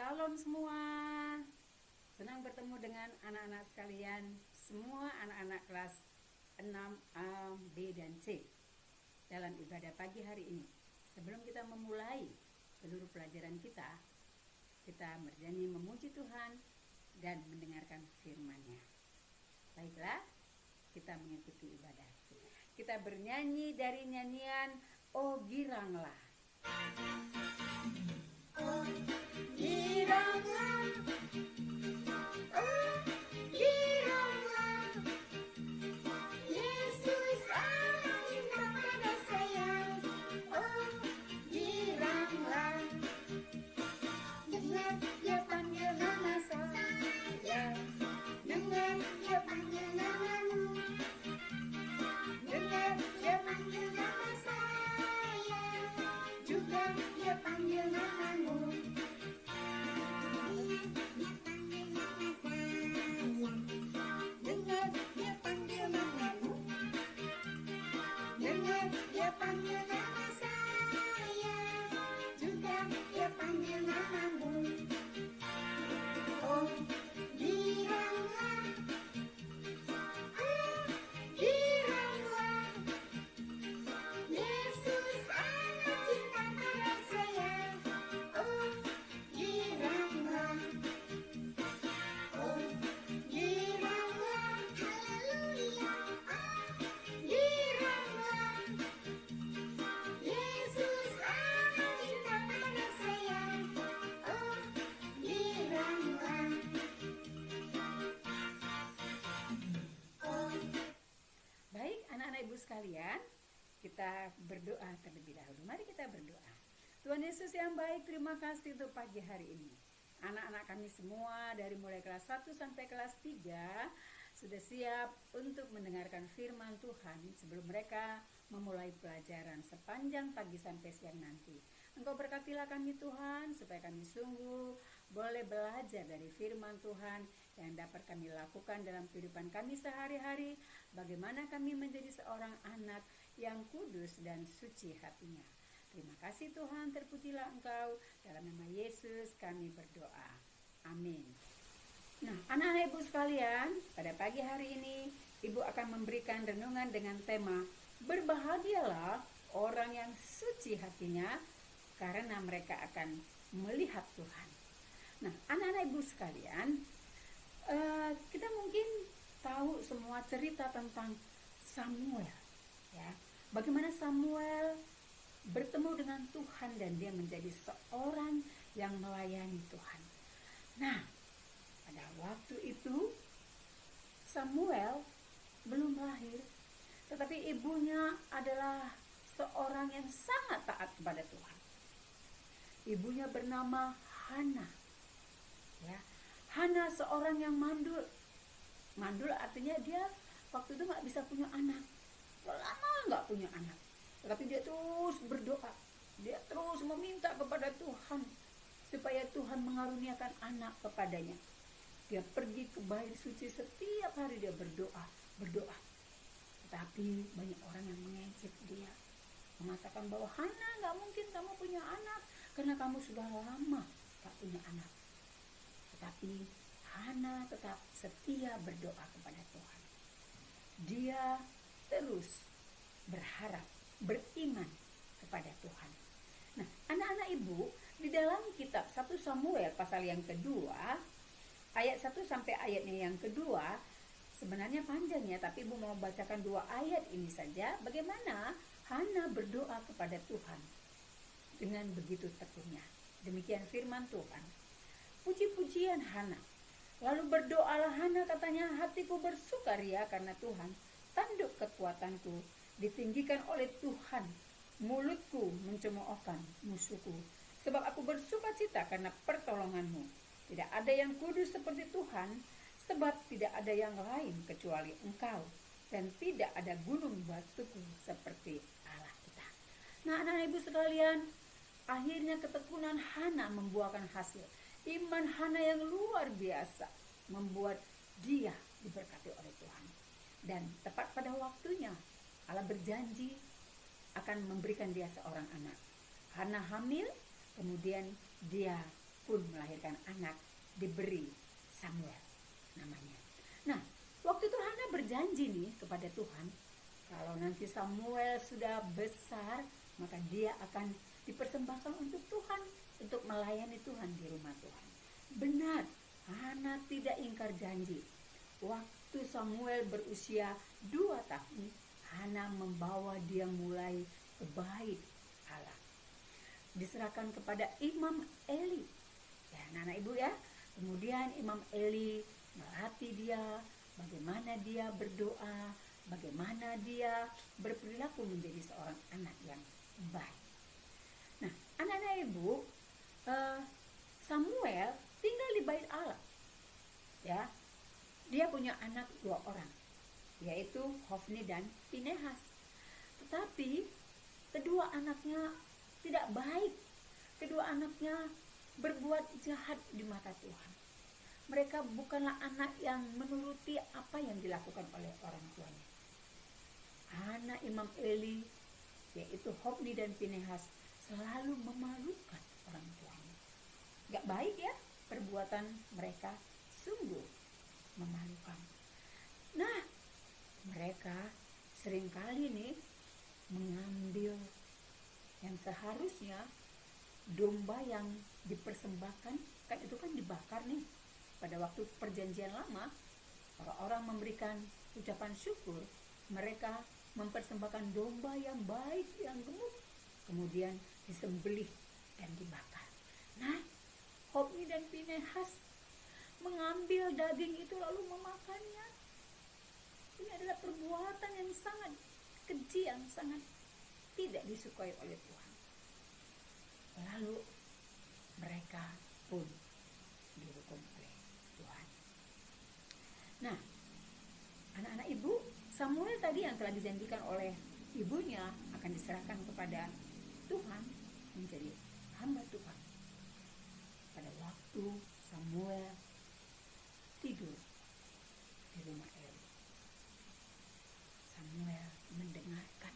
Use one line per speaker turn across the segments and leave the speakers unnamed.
Shalom semua. Senang bertemu dengan anak-anak sekalian, semua anak-anak kelas 6A, B, dan C dalam ibadah pagi hari ini. Sebelum kita memulai seluruh pelajaran kita bernyanyi memuji Tuhan dan mendengarkan firman-Nya. Baiklah, kita mengikuti ibadah. Kita bernyanyi dari nyanyian "Oh Giranglah".
Oh giranglah, oh giranglah, Yesus anak cinta pada saya. Oh giranglah, dengar dia panggil nama saya, dengar dia panggil namamu, dengar dia panggil nama saya, juga dia panggil namamu. Dengar dia panggil namamu, dengar dia panggil nama saya, juga dia panggil namamu. Oh giranglah, oh giranglah, Yesus anak cinta pada saya. Oh giranglah, oh giranglah, haleluya. Oh giranglah, Yesus anak cinta pada saya. Oh giranglah, oh.
Baik, anak-anak ibu sekalian, kita berdoa terlebih dahulu. Mari kita berdoa. Tuhan Yesus yang baik, terima kasih untuk pagi hari ini. Anak-anak kami semua dari mulai kelas 1 sampai kelas 3 sudah siap untuk mendengarkan firman Tuhan sebelum mereka memulai pelajaran sepanjang pagi sampai siang nanti. Engkau berkatilah kami Tuhan, supaya kami sungguh boleh belajar dari firman Tuhan yang dapat kami lakukan dalam kehidupan kami sehari-hari. Bagaimana kami menjadi seorang anak yang kudus dan suci hatinya. Terima kasih Tuhan, terpujilah Engkau. Dalam nama Yesus kami berdoa. Amin. Nah, anak-anak ibu sekalian, pada pagi hari ini ibu akan memberikan renungan dengan tema berbahagialah orang yang suci hatinya, karena mereka akan melihat Tuhan. Nah, anak-anak ibu sekalian, kita mungkin tahu semua cerita tentang Samuel, ya. Bagaimana Samuel bertemu dengan Tuhan dan dia menjadi seorang yang melayani Tuhan. Nah, pada waktu itu Samuel belum lahir, tetapi ibunya adalah seorang yang sangat taat kepada Tuhan. Ibunya bernama Hana. Ya, Hana seorang yang mandul. Mandul artinya dia waktu itu nggak bisa punya anak, lama nggak punya anak. Tetapi dia terus berdoa, dia terus meminta kepada Tuhan supaya Tuhan mengaruniakan anak kepadanya. Dia pergi ke bait suci setiap hari, dia berdoa. Tetapi banyak orang yang mengejek dia, mengatakan bahwa Hana, nggak mungkin kamu punya anak karena kamu sudah lama tak punya anak. Tetapi Hana tetap setia berdoa kepada Tuhan. Dia terus berharap, beriman kepada Tuhan. Nah, anak-anak ibu, di dalam kitab 1 Samuel pasal yang kedua, ayat 1 sampai ayatnya yang kedua, sebenarnya panjang ya, tapi ibu mau bacakan 2 ayat ini saja. Bagaimana Hana berdoa kepada Tuhan dengan begitu tekunnya. Demikian firman Tuhan. Puji-pujian Hana. Lalu berdoalah Hana, katanya, hatiku bersukaria karena Tuhan, tanduk kekuatanku ditinggikan oleh Tuhan, mulutku mencemoohkan musuhku, sebab aku bersukacita karena pertolonganmu. Tidak ada yang kudus seperti Tuhan, sebab tidak ada yang lain kecuali Engkau, dan tidak ada gunung batuku seperti Allah kita. Nah, anak-anak ibu sekalian, akhirnya ketekunan Hana membuahkan hasil. Iman Hana yang luar biasa membuat dia diberkati oleh Tuhan. Dan tepat pada waktunya Allah berjanji akan memberikan dia seorang anak. Hana hamil, kemudian dia pun melahirkan anak, diberi Samuel namanya. Nah, waktu itu Hana berjanji nih kepada Tuhan, kalau nanti Samuel sudah besar, maka dia akan dipersembahkan untuk Tuhan, untuk melayani Tuhan di rumah Tuhan. Benar, Hana tidak ingkar janji. Waktu Samuel berusia 2 tahun, Hana membawa dia mulai ke bait Allah. Diserahkan kepada Imam Eli. Ya, anak-anak ibu ya. Kemudian Imam Eli melatih dia bagaimana dia berdoa, bagaimana dia berperilaku menjadi seorang anak yang baik. Nah, anak-anak ibu, Samuel tinggal di bait Allah. Ya, dia punya anak 2 orang, yaitu Hofni dan Pinehas. Tetapi kedua anaknya tidak baik. Kedua anaknya berbuat jahat di mata Tuhan. Mereka bukanlah anak yang menuruti apa yang dilakukan oleh orang tuanya. Anak Imam Eli, yaitu Hofni dan Pinehas, selalu memalukan orang tuanya. Gak baik ya, perbuatan mereka sungguh memalukan. Nah, mereka seringkali nih mengambil yang seharusnya domba yang dipersembahkan, kan itu kan dibakar nih. Pada waktu perjanjian lama, orang-orang memberikan ucapan syukur, mereka mempersembahkan domba yang baik, yang gemuk, kemudian disembelih dan dibakar. Nah, Hofni dan Pinehas mengambil daging itu lalu memakannya. Ini adalah perbuatan yang sangat keji, yang sangat tidak disukai oleh Tuhan. Lalu mereka pun dihukum oleh Tuhan. Nah, anak-anak ibu, Samuel tadi yang telah dijanjikan oleh ibunya akan diserahkan kepada Tuhan menjadi hamba Tuhan. Pada waktu Samuel tidur di rumah Eli, Samuel mendengarkan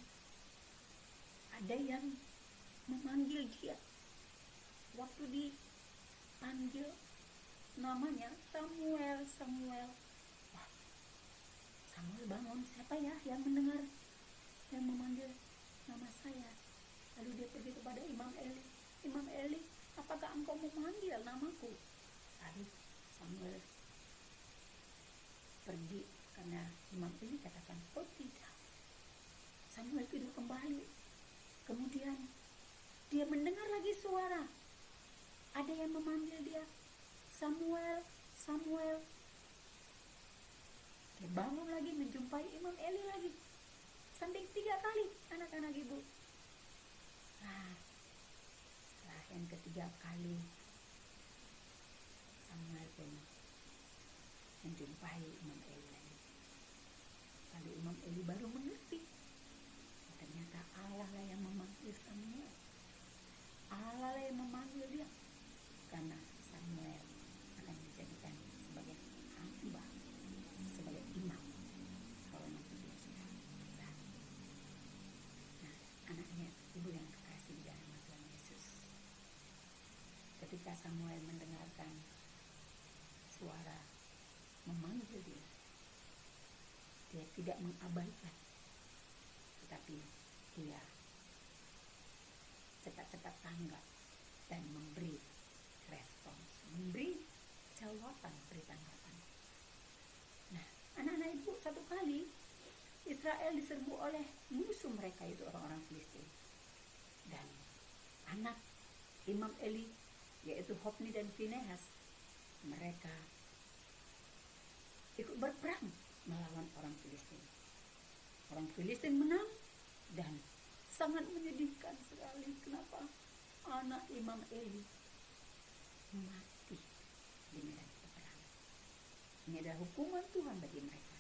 ada yang memanggil dia. Waktu dipanggil namanya Samuel, Samuel. Wah, Samuel bangun, siapa ya yang mendengar, yang memanggil nama saya? Lalu dia pergi kepada Imam Eli. Imam Eli, apakah engkau memanggil namaku? Lalu Samuel pergi karena Imam Eli katakan, oh tidak. Samuel tidur kembali. Kemudian dia mendengar lagi suara. Ada yang memanggil dia, Samuel, Samuel. Dia bangun lagi menjumpai Imam Eli lagi. Sampai 3 kali anak-anak ibu. Nah, setelah yang ketiga kali Samuel pun menjumpai Imam Eli lagi. Lalu Imam Eli baru mengerti. Ternyata Allah lah yang memanggil Samuel. Allah lah yang memanggil dia. Karena Samuel akan dijadikan sebagai hamba, sebagai imam kalau nanti dia sudah besar. Nah, anaknya ibu yang kekasih di dalam Tuhan Yesus, ketika Samuel mendengarkan suara memanggil dia, dia tidak mengabaikan, tetapi dia cepat-cepat tanggap dan memberi respons, memberi jawaban, beri tanggapan. Nah, anak-anak ibu, satu kali Israel diserbu oleh musuh mereka, itu orang-orang Filistin. Dan anak Imam Eli, yaitu Hofni dan Pinehas, mereka ikut berperang melawan orang Filistin. Orang Filistin menang dan sangat menyedihkan sekali. Kenapa? Anak Imam Eli mati di medan peperangan. Ini adalah hukuman Tuhan bagi mereka,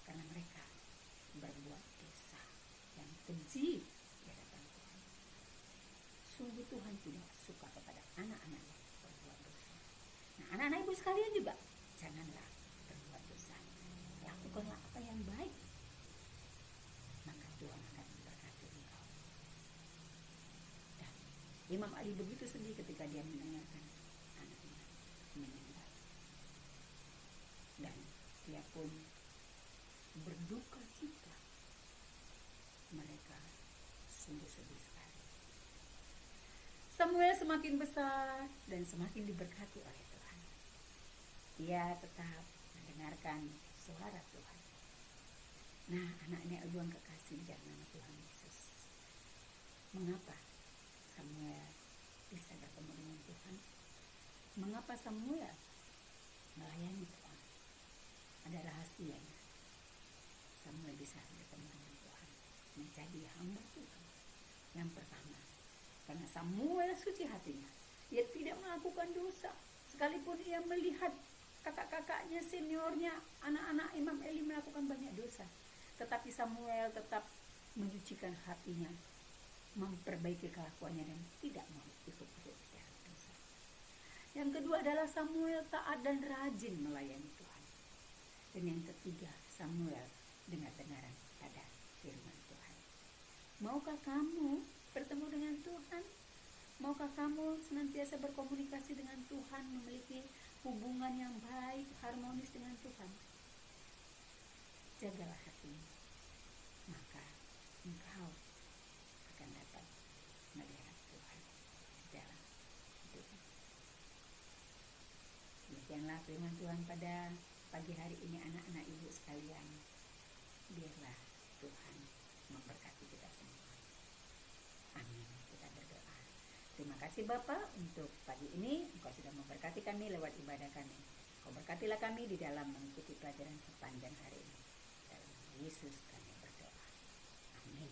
karena mereka berbuat dosa yang keji di hadapan Tuhan. Sungguh Tuhan tidak suka kepada anak-anak yang berbuat dosa. Nah, anak-anak ibu sekalian juga, janganlah berbuat dosa. Lakukanlah apa yang baik, maka Tuhan akan memberkati engkau. Dan Imam Ali begitu sedih ketika dia mendengarkan anak sungguh-sungguh sekali. Samuel semakin besar dan semakin diberkati oleh Tuhan. Dia tetap mendengarkan suara Tuhan. Nah, anak-anak yang kekasih dalam nama Tuhan Yesus, mengapa Samuel bisa bertemu dengan Tuhan? Mengapa Samuel melayani Tuhan? Ada rahasianya. Samuel bisa bertemu dengan Tuhan, menjadi hamba Tuhan. Yang pertama, karena Samuel suci hatinya, ia tidak melakukan dosa. Sekalipun ia melihat kakak-kakaknya, seniornya, anak-anak Imam Eli melakukan banyak dosa, tetapi Samuel tetap menyucikan hatinya, memperbaiki kelakuannya dan tidak mau ikut-ikut dalam dosa. Yang kedua adalah Samuel taat dan rajin melayani Tuhan. Dan yang ketiga, Samuel dengar-dengaran pada firman Tuhan. Maukah kamu bertemu dengan Tuhan? Maukah kamu senantiasa berkomunikasi dengan Tuhan, memiliki hubungan yang baik, harmonis dengan Tuhan? Jagalah hatimu, maka engkau akan dapat melihat Tuhan dalam hidupmu. Demikianlah firman Tuhan pada pagi hari ini, anak-anak ibu sekalian. Biarlah Tuhan memberkati kita semua. Amin. Kita berdoa. Terima kasih Bapa untuk pagi ini. Engkau sudah memberkati kami lewat ibadah kami. Engkau berkatilah kami di dalam mengikuti pelajaran sepanjang hari ini. Dalam nama Yesus kami berdoa. Amin.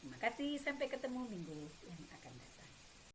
Terima kasih. Sampai ketemu minggu yang akan datang.